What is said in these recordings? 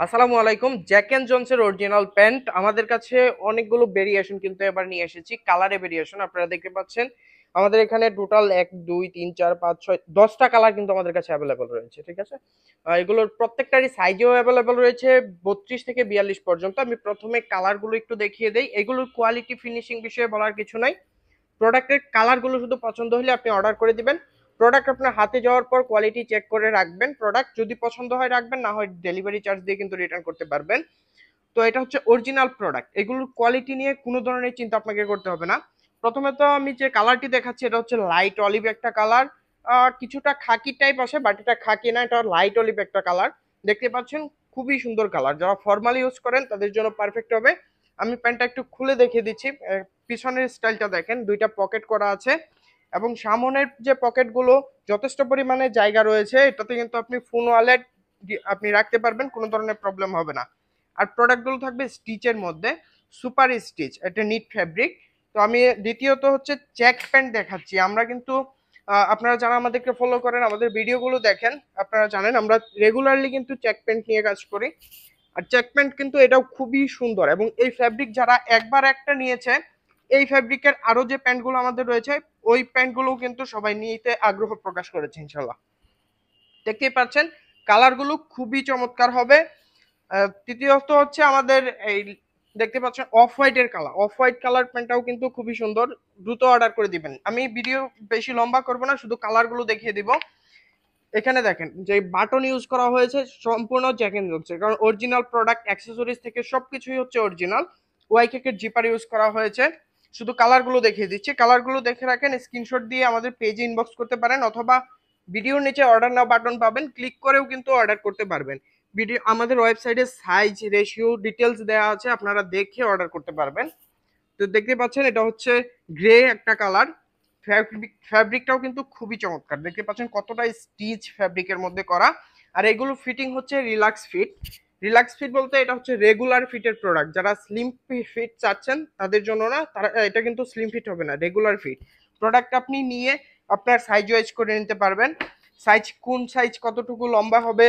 আসসালামু আলাইকুম। Jack and জনসের original pant আমাদের কাছে অনেকগুলো ভেরিয়েশন কিন্তু এবার নিয়ে এসেছি। কালারে ভেরিয়েশন আপনারা দেখতে পাচ্ছেন। আমাদের এখানে টোটাল 1 2 3 4 5 6 10টা কালার কিন্তু আমাদের কাছে অ্যাভেলেবল রয়েছে, ঠিক আছে। এগুলোর প্রত্যেকটারই সাইজেও অ্যাভেলেবল রয়েছে 32 থেকে 42 পর্যন্ত। আমি প্রথমে কালারগুলো একটু দেখিয়ে দেই। এগুলোর কোয়ালিটি ফিনিশিং বিষয়ে বলার কিছু নাই। প্রোডাক্টের কালারগুলো শুধু পছন্দ হলে আপনি অর্ডার করে দিবেন। প্রোডাক্ট আপনার হাতে যাওয়ার পর কোয়ালিটি চেক করে রাখবেন। প্রোডাক্ট যদি পছন্দ হয় রাখবেন, না হয় ডেলিভারি চার্জ দিয়ে কিন্তু রিটার্ন করতে পারবেন। তো এটা হচ্ছে অরিজিনাল প্রোডাক্ট। এগুলোর কোয়ালিটি নিয়ে কোনো ধরনের চিন্তা আপনাকে করতে হবে না। প্রথমে তো আমি যে কালারটি দেখাচ্ছি এটা হচ্ছে লাইট অলিভ একটা কালার, কিছুটা খাকি টাইপ আসে, বাট এটা খাকি না, এটা লাইট অলিভ একটা কালার। দেখতে পাচ্ছেন খুবই সুন্দর কালার। যারা ফর্মাল ইউজ করেন তাদের জন্য পারফেক্ট হবে। আমি প্যান্টটা একটু খুলে দেখিয়ে দিচ্ছি। পিছনের স্টাইলটা দেখেন, দুইটা পকেট করা আছে এবং সামনের যে পকেটগুলো যথেষ্ট পরিমাণে জায়গা রয়েছে। এটাতে কিন্তু আপনি ফোন ওয়ালেট আপনি রাখতে পারবেন, কোনো ধরনের প্রবলেম হবে না। আর প্রোডাক্টগুলো থাকবে স্টিচের মধ্যে, সুপার স্টিচ, এটা নিট ফ্যাব্রিক। তো আমি দ্বিতীয়ত হচ্ছে চেক প্যান্ট দেখাচ্ছি। আমরা কিন্তু আপনারা যারা আমাদেরকে ফলো করেন, আমাদের ভিডিওগুলো দেখেন, আপনারা জানেন আমরা রেগুলারলি কিন্তু চেক প্যান্ট নিয়ে কাজ করি। আর চেক প্যান্ট কিন্তু এটাও খুবই সুন্দর, এবং এই ফ্যাব্রিক যারা একবার একটা নিয়েছে, এই ফ্যাব্রিকের আরো যে প্যান্টগুলো আমাদের রয়েছে ওই প্যান্টগুলো কিন্তু সবাই নিতে আগ্রহ প্রকাশ করেছে ইনশাল্লাহ। দেখতেই পাচ্ছেন কালারগুলো খুবই চমৎকার হবে। তৃতীয়ত হচ্ছে আমাদের এই দেখতে পাচ্ছেন অফ হোয়াইটের কালার, অফ হোয়াইট কালার প্যান্টটাও কিন্তু খুবই সুন্দর। দ্রুত অর্ডার করে দিবেন। আমি ভিডিও বেশি লম্বা করব না, শুধু কালারগুলো দেখিয়ে দিব। এখানে দেখেন যে বাটন ইউজ করা হয়েছে সম্পূর্ণ জ্যাক এন্ড জোনসের, কারণ অরিজিনাল প্রোডাক্ট অ্যাক্সেসরিজ থেকে সবকিছুই হচ্ছে অরিজিনাল। ওয়াইকেকের জিপার ইউজ করা হয়েছে। শুধু কালারগুলো দেখিয়ে দিচ্ছি, কালারগুলো দেখে রাখেন, স্ক্রিনশট দিয়ে আমাদের পেজে ইনবক্স করতে পারেন, অথবা ভিডিওর নিচে অর্ডার নাও বাটন পাবেন, ক্লিক করেও কিন্তু অর্ডার করতে পারবেন। ভিডিও আমাদের ওয়েবসাইটে সাইজ রেশিও ডিটেলস দেওয়া আছে, আপনারা দেখে অর্ডার করতে পারবেন। তো দেখতে পাচ্ছেন এটা হচ্ছে গ্রে একটা কালার। ফ্যাব্রিকটাও কিন্তু খুবই চমৎকার, দেখতে পাচ্ছেন কতটা স্টিচ ফ্যাব্রিকের মধ্যে করা। আর এগুলো ফিটিং হচ্ছে রিল্যাক্স ফিট। রিল্যাক্স ফিট বলতে এটা হচ্ছে রেগুলার ফিটের প্রোডাক্ট। যারা স্লিম ফিট চাচ্ছেন তাদের জন্য না, তারা এটা কিন্তু স্লিম ফিট হবে না, রেগুলার ফিট প্রোডাক্ট। আপনি নিয়ে আপনার সাইজ ওয়াইজ করে নিতে পারবেন। সাইজ কোন সাইজ কতটুকু লম্বা হবে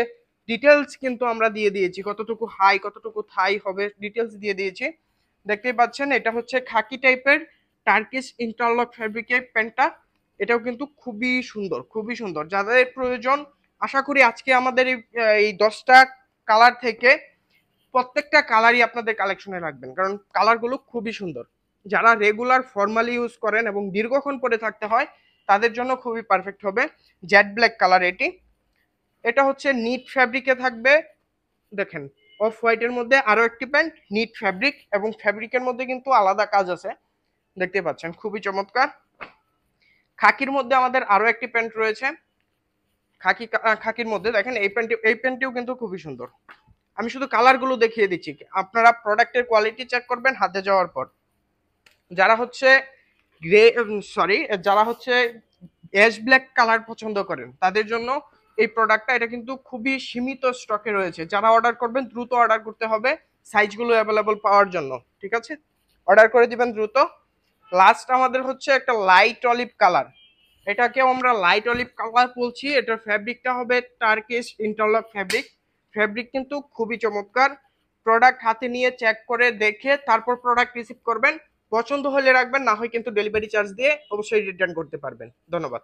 ডিটেলস কিন্তু আমরা দিয়ে দিয়েছি, কতটুকু হাই কতটুকু থাই হবে ডিটেলস দিয়ে দিয়েছি। দেখতেই পাচ্ছেন এটা হচ্ছে খাকি টাইপের টার্কিশ ইন্টারলক ফ্যাব্রিকের প্যান্টটা। এটাও কিন্তু খুবই সুন্দর, খুবই সুন্দর। যাদের প্রয়োজন, আশা করি আজকে আমাদের এই 10টা কালার থেকে প্রত্যেকটা কালারই আপনাদের কালেকশনে রাখবেন, কারণ কালারগুলো খুবই সুন্দর। যারা রেগুলার ফর্মালি ইউজ করেন এবং দীর্ঘক্ষণ পরে থাকতে হয় তাদের জন্য খুবই পারফেক্ট হবে। জেড ব্ল্যাক কালার এটি। এটা হচ্ছে নিট ফ্যাব্রিকে থাকবে। দেখেন অফ হোয়াইটের মধ্যে আরো একটি প্যান্ট নিট ফ্যাব্রিক, এবং ফ্যাব্রিকের মধ্যে কিন্তু আলাদা কাজ আছে, দেখতে পাচ্ছেন খুবই চমৎকার। খাকির মধ্যে আমাদের আরো একটি প্যান্ট রয়েছে। খাকির মধ্যে দেখেন এই প্যান্টটিও কিন্তু খুবই সুন্দর। আমি শুধু কালারগুলো দেখিয়ে দিচ্ছি, আপনারা প্রোডাক্টের কোয়ালিটি চেক করবেন হাতে যাওয়ার পর। যারা হচ্ছে গ্রে সরি যারা হচ্ছে অ্যাশ ব্ল্যাক কালার পছন্দ করেন তাদের জন্য এই প্রোডাক্টটা, এটা কিন্তু খুবই সীমিত স্টকে রয়েছে। যারা অর্ডার করবেন দ্রুত অর্ডার করতে হবে সাইজগুলো অ্যাভেলেবল পাওয়ার জন্য, ঠিক আছে। অর্ডার করে দিবেন দ্রুত। লাস্ট আমাদের হচ্ছে একটা লাইট অলিভ কালার। এটাকেও আমরা লাইট অলিভ কালার বলছি। এটার ফ্যাব্রিকটা হবে টার্কিশ ইন্টারলক ফ্যাব্রিক। ফ্যাব্রিক কিন্তু খুবই চমৎকার। প্রোডাক্ট হাতে নিয়ে চেক করে দেখে তারপর প্রোডাক্ট রিসিভ করবেন। পছন্দ হলে রাখবেন, না হয় কিন্তু ডেলিভারি চার্জ দিয়ে অবশ্যই রিটার্ন করতে পারবেন। ধন্যবাদ।